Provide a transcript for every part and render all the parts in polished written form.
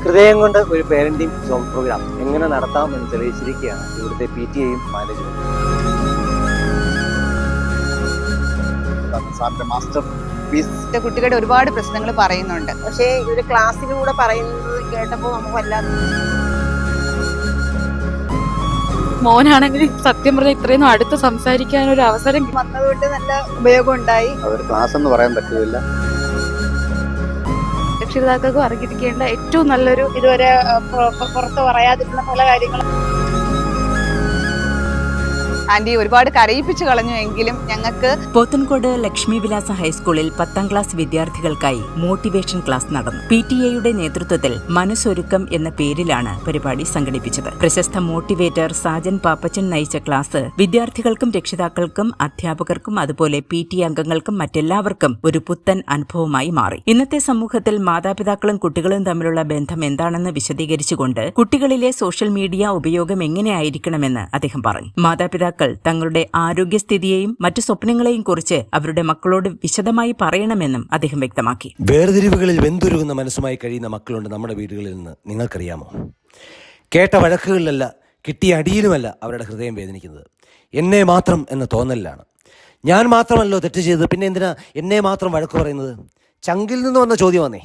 ഹൃദയം കൊണ്ട് ഒരു പേരന്റിംഗ് സോങ് പ്രോഗ്രാം എങ്ങനെ നടത്താം എന്ന് തെളിയിച്ചിരിക്കുകയാണ് ഇവിടുത്തെ PTA-യും മാനേജ്മെന്റും. Master piece. കുട്ടികളുടെ ഒരുപാട് പ്രശ്നങ്ങൾ പറയുന്നുണ്ട്. പക്ഷേ ഒരു ക്ലാസ്സിലൂടെ പറയുന്നത് കേട്ടപ്പോൾ നമുക്ക് വല്ലാതെ മോനാണെങ്കിൽ സത്യം പറഞ്ഞാൽ ഇത്രയും അടുത്ത് സംസാരിക്കാൻ ഒരു അവസരം വന്നതുകൊണ്ട് നല്ല ഉപയോഗം ഉണ്ടായി. അതൊരു ക്ലാസ് എന്ന് പറയാൻ പറ്റില്ല. രക്ഷിതാക്കൾക്കും അറിഞ്ഞിരിക്കേണ്ട ഏറ്റവും നല്ലൊരു ഇതുവരെ പുറത്ത് പറയാതിരുന്ന പല കാര്യങ്ങളും. ആന്റി ഒരുപാട് കരയിപ്പിച്ചു കളഞ്ഞു എങ്കിലും ഞങ്ങൾക്ക് പോത്തൻകോട് ലക്ഷ്മി വിലാസ ഹൈസ്കൂളിൽ 10ാം ക്ലാസ് വിദ്യാർത്ഥികൾക്കായി മോട്ടിവേഷൻ ക്ലാസ് നടന്നു. PTA-യുടെ നേതൃത്വത്തിൽ മനസ്സൊരുക്കം എന്ന പേരിലാണ് പരിപാടി സംഘടിപ്പിച്ചത്. പ്രശസ്ത മോട്ടിവേറ്റർ സാജൻ പാപ്പച്ചൻ നയിച്ച ക്ലാസ് വിദ്യാർത്ഥികൾക്കും രക്ഷിതാക്കൾക്കും അധ്യാപകർക്കും അതുപോലെ PTA അംഗങ്ങൾക്കും മറ്റെല്ലാവർക്കും ഒരു പുത്തൻ അനുഭവമായി മാറി. ഇന്നത്തെ സമൂഹത്തിൽ മാതാപിതാക്കളും കുട്ടികളും തമ്മിലുള്ള ബന്ധം എന്താണെന്ന് വിശദീകരിച്ചുകൊണ്ട് കുട്ടികളിലെ സോഷ്യൽ മീഡിയ ഉപയോഗം എങ്ങനെയായിരിക്കണമെന്ന് അദ്ദേഹം പറഞ്ഞു. മാതാപിതാക്കൾ തങ്ങളുടെ ആരോഗ്യസ്ഥിതിയെയും മറ്റു സ്വപ്നങ്ങളെയും കുറിച്ച് അവരുടെ മക്കളോട് വിശദമായി പറയണമെന്നും അദ്ദേഹം വ്യക്തമാക്കി. വേർതിരിവുകളിൽ വെന്തുരുകുന്ന മനസ്സുമായി കഴിയുന്ന മക്കളുണ്ട് നമ്മുടെ വീടുകളിൽ നിന്ന്. നിങ്ങൾക്കറിയാമോ? കേട്ട വഴക്കുകളിലല്ല, കിട്ടിയ അടിയിലുമല്ല അവരുടെ ഹൃദയം വേദനിക്കുന്നത്. എന്നെ മാത്രം എന്ന തോന്നലിലാണ്. ഞാൻ മാത്രമല്ലോ തെറ്റ് ചെയ്തത്, പിന്നെ എന്തിനാ എന്നെ മാത്രം വഴക്ക് പറയുന്നത്? ചങ്കിൽ നിന്ന് വന്ന ചോദ്യം വന്നേ.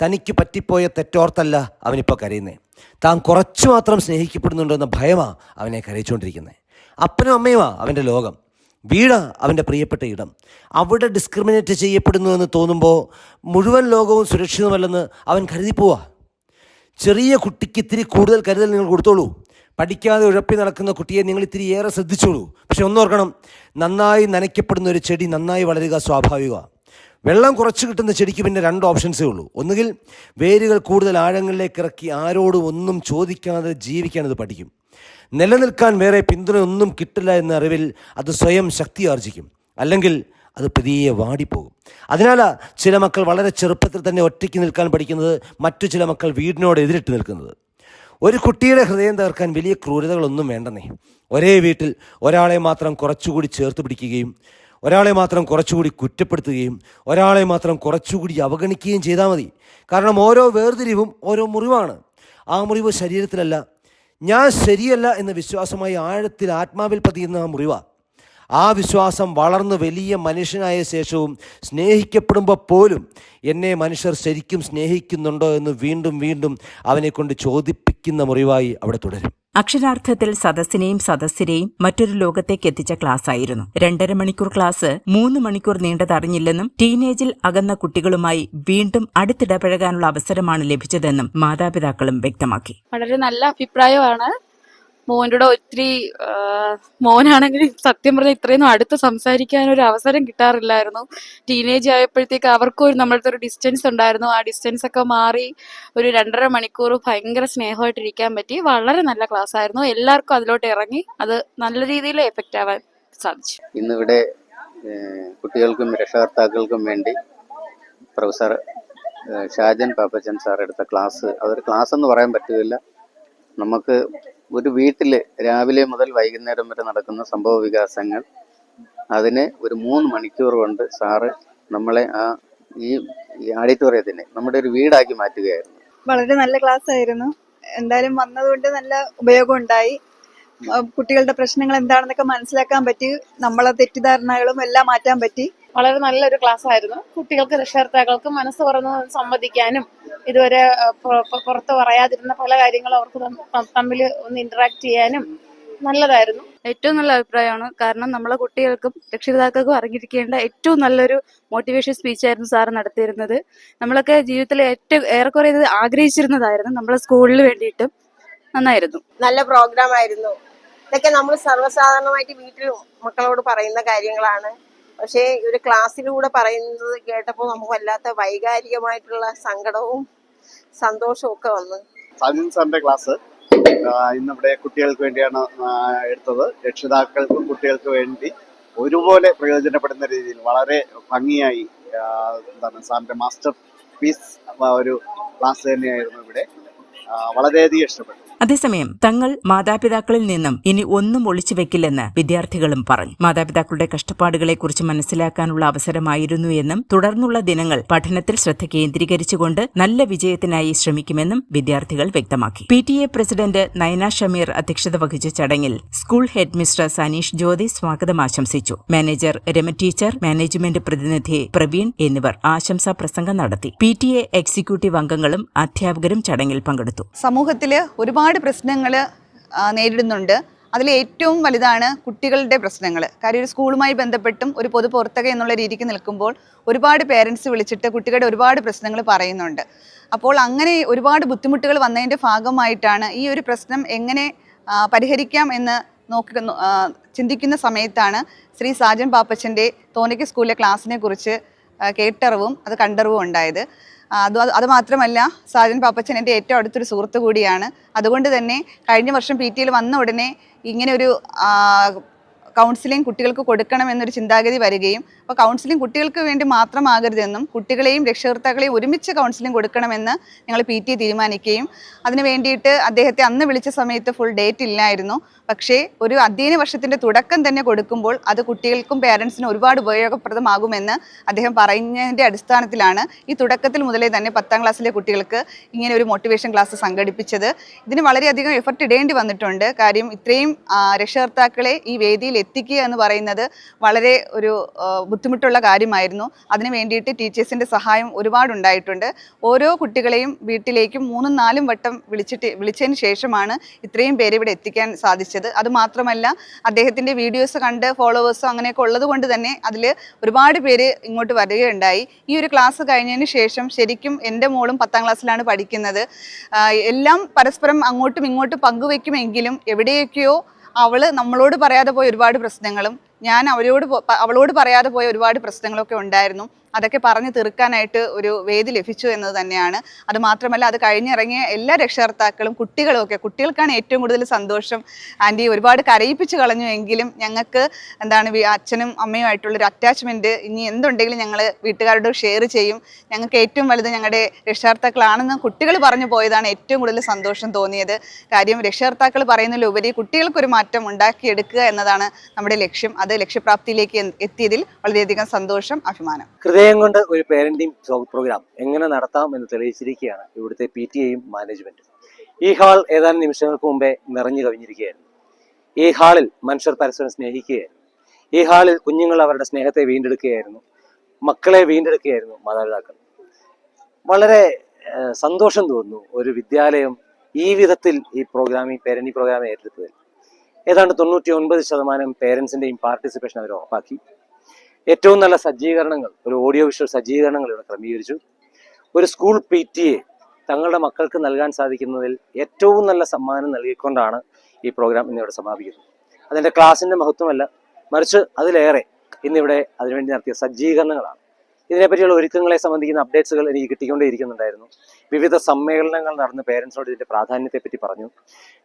തനിക്ക് പറ്റിപ്പോയ തെറ്റോർത്തല്ല അവനിപ്പോൾ കരയുന്നേ. താൻ കുറച്ചു മാത്രം സ്നേഹിക്കപ്പെടുന്നുണ്ടോ എന്ന ഭയമാ അവനെ കരയിച്ചുകൊണ്ടിരിക്കുന്നത്. അപ്പനും അമ്മയുമാ അവൻ്റെ ലോകം, വീടാ അവൻ്റെ പ്രിയപ്പെട്ട ഇടം. അവിടെ ഡിസ്ക്രിമിനേറ്റ് ചെയ്യപ്പെടുന്നു എന്ന് തോന്നുമ്പോൾ മുഴുവൻ ലോകവും സുരക്ഷിതമല്ലെന്ന് അവൻ കരുതിപ്പോവാ. ചെറിയ കുട്ടിക്ക് ഇത്തിരി കൂടുതൽ കരുതൽ നിങ്ങൾ കൊടുത്തോളൂ. പഠിക്കാതെ ഉഴപ്പി നടക്കുന്ന കുട്ടിയെ നിങ്ങൾ ഇത്തിരി ഏറെ ശ്രദ്ധിച്ചോളൂ. പക്ഷെ ഒന്നോർക്കണം, നന്നായി നനയ്ക്കപ്പെടുന്ന ഒരു ചെടി നന്നായി വളരുക സ്വാഭാവികമാണ്. വെള്ളം കുറച്ച് കിട്ടുന്ന ചെടിക്ക് പിന്നെ 2 ഓപ്ഷൻസേ ഉള്ളൂ. ഒന്നുകിൽ വേരുകൾ കൂടുതൽ ആഴങ്ങളിലേക്ക് ഇറക്കി ആരോടും ഒന്നും ചോദിക്കാതെ ജീവിക്കാനത് പഠിക്കും. നിലനിൽക്കാൻ വേറെ പിന്തുണ ഒന്നും കിട്ടില്ല എന്ന അറിവിൽ അത് സ്വയം ശക്തി ആർജിക്കും. അല്ലെങ്കിൽ അത് പതിയെ വാടിപ്പോകും. അതിനാലാ ചില മക്കൾ വളരെ ചെറുപ്പത്തിൽ തന്നെ ഒറ്റയ്ക്ക് നിൽക്കാൻ പഠിക്കുന്നത്, മറ്റു ചില മക്കൾ വീടിനോട് എതിരിട്ട് നിൽക്കുന്നത്. ഒരു കുട്ടിയുടെ ഹൃദയം തകർക്കാൻ വലിയ ക്രൂരതകളൊന്നും വേണ്ടെന്നേ. ഒരേ വീട്ടിൽ ഒരാളെ മാത്രം കുറച്ചുകൂടി ചേർത്ത് പിടിക്കുകയും ഒരാളെ മാത്രം കുറച്ചുകൂടി കുറ്റപ്പെടുത്തുകയും ഒരാളെ മാത്രം കുറച്ചുകൂടി അവഗണിക്കുകയും ചെയ്താൽ മതി. കാരണം ഓരോ വേർതിരിവും ഓരോ മുറിവാണ്. ആ മുറിവ് ശരീരത്തിലല്ല, ഞാൻ ശരിയല്ല എന്ന വിശ്വാസമായി ആഴത്തിൽ ആത്മാവിൽ പതിയുന്ന ആ മുറിവാ. ആ വിശ്വാസം വളർന്ന് വലിയ മനുഷ്യനായ ശേഷവും സ്നേഹിക്കപ്പെടുമ്പോൾ പോലും എന്നെ മനുഷ്യർ ശരിക്കും സ്നേഹിക്കുന്നുണ്ടോ എന്ന് വീണ്ടും വീണ്ടും അവനെക്കൊണ്ട് ചോദിപ്പിക്കുന്ന മുറിവായി അവിടെ തുടരും. അക്ഷരാർത്ഥത്തിൽ സദസ്സിനെയും സദസ്യരെയും മറ്റൊരു ലോകത്തേക്ക് എത്തിച്ച ക്ലാസ്സായിരുന്നു. 2.5 മണിക്കൂർ ക്ലാസ് 3 മണിക്കൂർ നീണ്ടതറിഞ്ഞില്ലെന്നും ടീനേജിൽ അകന്ന കുട്ടികളുമായി വീണ്ടും അടുത്തിടപഴകാനുള്ള അവസരമാണ് ലഭിച്ചതെന്നും മാതാപിതാക്കളും വ്യക്തമാക്കി. വളരെ നല്ല അഭിപ്രായമാണ്. മോൻ്റെ ഒത്തിരി മോനാണെങ്കിൽ സത്യം പറഞ്ഞാൽ ഇത്രയും അടുത്ത് സംസാരിക്കാൻ ഒരു അവസരം കിട്ടാറില്ലായിരുന്നു. ടീനേജ് ആയപ്പോഴത്തേക്ക് അവർക്കും നമ്മളുടെ ഒരു ഡിസ്റ്റൻസ് ഉണ്ടായിരുന്നു. ആ ഡിസ്റ്റൻസ് ഒക്കെ മാറി ഒരു 2.5 മണിക്കൂർ ഭയങ്കര സ്നേഹമായിട്ടിരിക്കാൻ പറ്റി. വളരെ നല്ല ക്ലാസ് ആയിരുന്നു. എല്ലാവർക്കും അതിലോട്ട് ഇറങ്ങി അത് നല്ല രീതിയിൽ എഫക്റ്റ് ആവാൻ സാധിച്ചു. ഇന്നിവിടെ കുട്ടികൾക്കും രക്ഷകർത്താക്കൾക്കും വേണ്ടി പ്രൊഫസർ ഷാജൻ പാപ്പച്ചൻ സാർ എടുത്ത ക്ലാസ്, അതൊരു ക്ലാസ് എന്ന് പറയാൻ പറ്റുകയില്ല. നമുക്ക് ഒരു വീട്ടിൽ രാവിലെ മുതൽ വൈകുന്നേരം വരെ നടക്കുന്ന സംഭവ വികാസങ്ങൾ അതിനെ ഒരു 3 മണിക്കൂർ കൊണ്ട് സാറ് നമ്മളെ ഈ ഓഡിറ്റോറിയത്തിനെ നമ്മുടെ ഒരു വീടാക്കി മാറ്റുകയായിരുന്നു. വളരെ നല്ല ക്ലാസ് ആയിരുന്നു. എന്തായാലും വന്നതുകൊണ്ട് നല്ല ഉപയോഗം ഉണ്ടായി. കുട്ടികളുടെ പ്രശ്നങ്ങൾ എന്താണെന്നൊക്കെ മനസ്സിലാക്കാൻ പറ്റി. നമ്മളെ തെറ്റിദ്ധാരണകളും എല്ലാം മാറ്റാൻ പറ്റി. വളരെ നല്ലൊരു ക്ലാസ് ആയിരുന്നു. കുട്ടികൾക്ക് രക്ഷകർത്താക്കൾക്ക് മനസ്സ് തുറന്ന് സംവദിക്കാനും ഇതുവരെ പുറത്ത് പറയാതിരുന്ന പല കാര്യങ്ങളും അവർക്ക് തമ്മിൽ ഒന്ന് ഇന്ററാക്ട് ചെയ്യാനും നല്ലതായിരുന്നു. ഏറ്റവും നല്ല അഭിപ്രായമാണ്. കാരണം നമ്മളെ കുട്ടികൾക്കും രക്ഷിതാക്കൾക്കും അറിഞ്ഞിരിക്കേണ്ട ഏറ്റവും നല്ലൊരു മോട്ടിവേഷൻ സ്പീച്ചായിരുന്നു സാറ് നടത്തിയിരുന്നത്. നമ്മളൊക്കെ ജീവിതത്തിൽ ഏറെക്കുറെ ഇത് ആഗ്രഹിച്ചിരുന്നതായിരുന്നു. നമ്മളെ സ്കൂളിന് വേണ്ടിയിട്ടും നന്നായിരുന്നു. നല്ല പ്രോഗ്രാം ആയിരുന്നു. ഇതൊക്കെ നമ്മൾ സർവ്വസാധാരണമായിട്ട് വീട്ടിൽ മക്കളോട് പറയുന്ന കാര്യങ്ങളാണ്. പക്ഷേ ഒരു ക്ലാസ്സിലൂടെ പറയുന്നത് കേട്ടപ്പോൾ നമുക്ക് വല്ലാത്ത വൈകാരികമായിട്ടുള്ള സങ്കടവും സന്തോഷവും ഒക്കെ വന്നു. സാജൻ സാറിന്റെ ക്ലാസ് ഇന്നിവിടെ കുട്ടികൾക്ക് വേണ്ടിയാണ് എടുത്തത്. രക്ഷിതാക്കൾക്കും കുട്ടികൾക്ക് വേണ്ടി ഒരുപോലെ പ്രയോജനപ്പെടുന്ന രീതിയിൽ വളരെ ഭംഗിയായി സാറിന്റെ മാസ്റ്റർ പീസ് ഒരു ക്ലാസ് തന്നെയായിരുന്നു ഇവിടെ. വളരെയധികം ഇഷ്ടപ്പെട്ടു. അതേസമയം തങ്ങൾ മാതാപിതാക്കളിൽ നിന്നും ഇനി ഒന്നും ഒളിച്ചു വെക്കില്ലെന്ന് വിദ്യാർത്ഥികളും പറഞ്ഞു. മാതാപിതാക്കളുടെ കഷ്ടപ്പാടുകളെക്കുറിച്ച് മനസ്സിലാക്കാനുള്ള അവസരമായിരുന്നു എന്നും തുടർന്നുള്ള ദിനങ്ങൾ പഠനത്തിൽ ശ്രദ്ധ കേന്ദ്രീകരിച്ചുകൊണ്ട് നല്ല വിജയത്തിനായി ശ്രമിക്കുമെന്നും വിദ്യാർത്ഥികൾ വ്യക്തമാക്കി. PTA പ്രസിഡന്റ് നയന ഷമീർ അധ്യക്ഷത വഹിച്ച ചടങ്ങിൽ school head mistress Aneesh Jyothi സ്വാഗതം ആശംസിച്ചു. മാനേജർ രമ ടീച്ചർ, മാനേജ്മെന്റ് പ്രതിനിധി പ്രവീൺ എന്നിവർ ആശംസാ പ്രസംഗം നടത്തി. PTA എക്സിക്യൂട്ടീവ് അംഗങ്ങളും അധ്യാപകരും ചടങ്ങിൽ പങ്കെടുത്തു. സമൂഹത്തില് ഒരുപാട് പ്രശ്നങ്ങൾ നേരിടുന്നുണ്ട്. അതിൽ ഏറ്റവും വലുതാണ് കുട്ടികളുടെ പ്രശ്നങ്ങൾ. കാര്യം ഒരു സ്കൂളുമായി ബന്ധപ്പെട്ടും ഒരു പൊതു പുറത്തക എന്നുള്ള രീതിക്ക് നിൽക്കുമ്പോൾ ഒരുപാട് പേരൻസ് വിളിച്ചിട്ട് കുട്ടികളുടെ ഒരുപാട് പ്രശ്നങ്ങൾ പറയുന്നുണ്ട്. അപ്പോൾ അങ്ങനെ ഒരുപാട് ബുദ്ധിമുട്ടുകൾ വന്നതിൻ്റെ ഭാഗമായിട്ടാണ് ഈ ഒരു പ്രശ്നം എങ്ങനെ പരിഹരിക്കാം എന്ന് ചിന്തിക്കുന്ന സമയത്താണ് ശ്രീ സാജൻ പാപ്പച്ചൻ്റെ തോന്നിക്ക് സ്കൂളിലെ ക്ലാസ്സിനെ കുറിച്ച് കേട്ടറിവും അത് കണ്ടറിവും ഉണ്ടായത്. അത് മാത്രമല്ല, സാജൻ പാപ്പച്ചൻ എൻ്റെ ഏറ്റവും അടുത്തൊരു സുഹൃത്ത് കൂടിയാണ്. അതുകൊണ്ട് തന്നെ കഴിഞ്ഞ വർഷം PTAയിൽ വന്ന ഉടനെ ഇങ്ങനെ ഒരു കൗൺസിലിംഗ് കുട്ടികൾക്ക് കൊടുക്കണമെന്നൊരു ചിന്താഗതി വരികയും അപ്പോൾ കൗൺസിലിംഗ് കുട്ടികൾക്ക് വേണ്ടി മാത്രമാകരുതെന്നും കുട്ടികളെയും രക്ഷകർത്താക്കളെയും ഒരുമിച്ച് കൗൺസിലിംഗ് കൊടുക്കണമെന്ന് ഞങ്ങൾ PTA തീരുമാനിക്കുകയും അതിന് വേണ്ടിയിട്ട് അദ്ദേഹത്തെ അന്ന് വിളിച്ച സമയത്ത് ഫുൾ ഡേറ്റ് ഇല്ലായിരുന്നു. പക്ഷേ ഒരു അധ്യയന വർഷത്തിൻ്റെ തുടക്കം തന്നെ കൊടുക്കുമ്പോൾ അത് കുട്ടികൾക്കും പേരൻസിനും ഒരുപാട് ഉപയോഗപ്രദമാകുമെന്ന് അദ്ദേഹം പറഞ്ഞതിൻ്റെ അടിസ്ഥാനത്തിലാണ് ഈ തുടക്കത്തിൽ മുതലേ തന്നെ 10ാം ക്ലാസ്സിലെ കുട്ടികൾക്ക് ഇങ്ങനെ ഒരു മോട്ടിവേഷൻ ക്ലാസ് സംഘടിപ്പിച്ചത്. ഇതിന് വളരെയധികം എഫർട്ട് ഇടേണ്ടി വന്നിട്ടുണ്ട്. കാര്യം ഇത്രയും രക്ഷകർത്താക്കളെ ഈ വേദിയിൽ എത്തിക്കുക എന്ന് പറയുന്നത് വളരെ ഒരു ബുദ്ധിമുട്ടുള്ള കാര്യമായിരുന്നു. അതിന് വേണ്ടിയിട്ട് ടീച്ചേഴ്സിൻ്റെ സഹായം ഒരുപാടുണ്ടായിട്ടുണ്ട്. ഓരോ കുട്ടികളെയും വീട്ടിലേക്കും 3-4 വട്ടം വിളിച്ചതിന് ശേഷമാണ് ഇത്രയും പേര് ഇവിടെ എത്തിക്കാൻ സാധിച്ചത്. അതുമാത്രമല്ല, അദ്ദേഹത്തിൻ്റെ വീഡിയോസ് കണ്ട് ഫോളോവേഴ്സും അങ്ങനെയൊക്കെ ഉള്ളത് കൊണ്ട് തന്നെ അതിൽ ഒരുപാട് പേര് ഇങ്ങോട്ട് വരികയുണ്ടായി. ഈ ഒരു ക്ലാസ് കഴിഞ്ഞതിന് ശേഷം ശരിക്കും എൻ്റെ മോളും 10ാം ക്ലാസ്സിലാണ് പഠിക്കുന്നത്. എല്ലാം പരസ്പരം അങ്ങോട്ടും ഇങ്ങോട്ടും പങ്കുവെക്കുമെങ്കിലും എവിടെയൊക്കെയോ അവൾ നമ്മളോട് പറയാതെ പോയ ഒരുപാട് പ്രശ്നങ്ങളും ഞാൻ അവളോട് പറയാതെ പോയ ഒരുപാട് പ്രശ്നങ്ങളൊക്കെ ഉണ്ടായിരുന്നു. അതൊക്കെ പറഞ്ഞു തീർക്കാനായിട്ട് ഒരു വേദി ലഭിച്ചു എന്നത് തന്നെയാണ്. അതുമാത്രമല്ല, അത് കഴിഞ്ഞിറങ്ങിയ എല്ലാ രക്ഷകർത്താക്കളും കുട്ടികൾക്കാണ് ഏറ്റവും കൂടുതൽ സന്തോഷം. ആൻറ്റി ഒരുപാട് കരയിപ്പിച്ച് കളഞ്ഞു എങ്കിലും ഞങ്ങൾക്ക് അച്ഛനും അമ്മയുമായിട്ടുള്ളൊരു അറ്റാച്ച്മെൻറ്റ് ഇനി എന്തുണ്ടെങ്കിലും ഞങ്ങൾ വീട്ടുകാരോട് ഷെയർ ചെയ്യും. ഞങ്ങൾക്ക് ഏറ്റവും വലുത് ഞങ്ങളുടെ രക്ഷകർത്താക്കളാണെന്ന് കുട്ടികൾ പറഞ്ഞു പോയതാണ് ഏറ്റവും കൂടുതൽ സന്തോഷം തോന്നിയത്. കാര്യം രക്ഷകർത്താക്കൾ പറയുന്നതിലുപരി കുട്ടികൾക്കൊരു മാറ്റം ഉണ്ടാക്കിയെടുക്കുക എന്നതാണ് നമ്മുടെ ലക്ഷ്യം. അത് ലക്ഷ്യപ്രാപ്തിയിലേക്ക് എത്തിയതിൽ വളരെയധികം സന്തോഷം, അഭിമാനം. ഹൃദയം കൊണ്ട് ഒരു പേരന്റിംഗ് പ്രോഗ്രാം എങ്ങനെ നടത്താം എന്ന് തെളിയിച്ചിരിക്കുകയാണ് ഇവിടുത്തെ PTAയും മാനേജ്മെന്റും. ഈ ഹാൾ ഏതാനും നിമിഷങ്ങൾക്ക് മുമ്പേ നിറഞ്ഞു കവിഞ്ഞിരിക്കുകയായിരുന്നു. ഈ ഹാളിൽ മനുഷ്യർ പരസ്പരം സ്നേഹിക്കുകയായിരുന്നു. ഈ ഹാളിൽ കുഞ്ഞുങ്ങൾ അവരുടെ സ്നേഹത്തെ വീണ്ടെടുക്കുകയായിരുന്നു, മക്കളെ വീണ്ടെടുക്കുകയായിരുന്നു മാതാപിതാക്കൾ. വളരെ സന്തോഷം തോന്നുന്നു ഒരു വിദ്യാലയം ഈ വിധത്തിൽ ഈ പേരന്റിംഗ് പ്രോഗ്രാം ഏറ്റെടുത്തതിൽ. ഏതാണ്ട് 99% പേരൻസിൻ്റെയും പാർട്ടിസിപ്പേഷൻ അവർ ഉറപ്പാക്കി. ഏറ്റവും നല്ല സജ്ജീകരണങ്ങൾ, ഒരു ഓഡിയോ വിഷ്വൽ സജ്ജീകരണങ്ങൾ ഇവിടെ ക്രമീകരിച്ചു. ഒരു സ്കൂൾ PTA തങ്ങളുടെ മക്കൾക്ക് നൽകാൻ സാധിക്കുന്നതിൽ ഏറ്റവും നല്ല സമ്മാനം നൽകിക്കൊണ്ടാണ് ഈ പ്രോഗ്രാം ഇന്നിവിടെ സമാപിക്കുന്നത്. അതിൻ്റെ ക്ലാസിൻ്റെ മഹത്വമല്ല, മറിച്ച് അതിലേറെ ഇന്നിവിടെ അതിനുവേണ്ടി നടത്തിയ സജ്ജീകരണങ്ങളാണ്. ഇതിനെപ്പറ്റിയുള്ള ഒരുക്കങ്ങളെ സംബന്ധിക്കുന്ന അപ്ഡേറ്റ്സുകൾ എനിക്ക് കിട്ടിക്കൊണ്ടേയിരിക്കുന്നുണ്ടായിരുന്നു. വിവിധ സമ്മേളനങ്ങൾ നടന്ന് പേരൻസിനോട് ഇതിൻ്റെ പ്രാധാന്യത്തെപ്പറ്റി പറഞ്ഞു.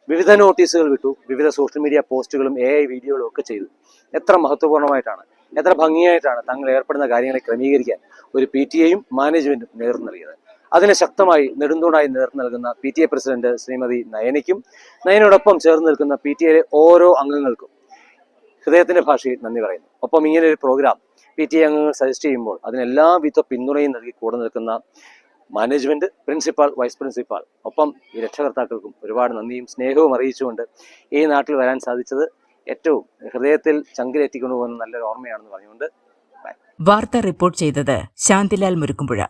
വിവിധ നോട്ടീസുകൾ വിട്ടു, വിവിധ സോഷ്യൽ മീഡിയ പോസ്റ്റുകളും AI വീഡിയോകളും ഒക്കെ ചെയ്തു. എത്ര മഹത്വപൂർണ്ണമായിട്ടാണ്, എത്ര ഭംഗിയായിട്ടാണ് തങ്ങൾ ഏർപ്പെടുന്ന കാര്യങ്ങളെ ക്രമീകരിക്കാൻ ഒരു PTAയും മാനേജ്മെന്റും നേതൃത്വം നൽകിയത്. അതിന് ശക്തമായി നെടുന്തൂണായി നേതൃത്വം നൽകുന്ന PTA പ്രസിഡന്റ് ശ്രീമതി നയനയ്ക്കും നയനോടൊപ്പം ചേർന്ന് നിൽക്കുന്ന PTAയിലെ ഓരോ അംഗങ്ങൾക്കും ഹൃദയത്തിന്റെ ഭാഷയിൽ നന്ദി പറയുന്നു. ഒപ്പം ഇങ്ങനെ ഒരു പ്രോഗ്രാം PTA അംഗങ്ങൾ സജസ്റ്റ് ചെയ്യുമ്പോൾ അതിനെല്ലാവിധ പിന്തുണയും നൽകി കൂടെ നിൽക്കുന്ന മാനേജ്മെന്റ്, പ്രിൻസിപ്പാൾ, വൈസ് പ്രിൻസിപ്പാൾ, ഒപ്പം ഈ രക്ഷകർത്താക്കൾക്കും ഒരുപാട് നന്ദിയും സ്നേഹവും അറിയിച്ചുകൊണ്ട് ഈ നാട്ടിൽ വരാൻ സാധിച്ചത് ഏറ്റവും ഹൃദയത്തിൽ ചങ്കിലെത്തിക്കൊണ്ടു പോകുന്ന നല്ലൊരു ഓർമ്മയാണെന്ന് പറഞ്ഞുകൊണ്ട് വാർത്ത റിപ്പോർട്ട് ചെയ്തത് ശാന്തിലാൽ മുരുക്കുംപുഴ.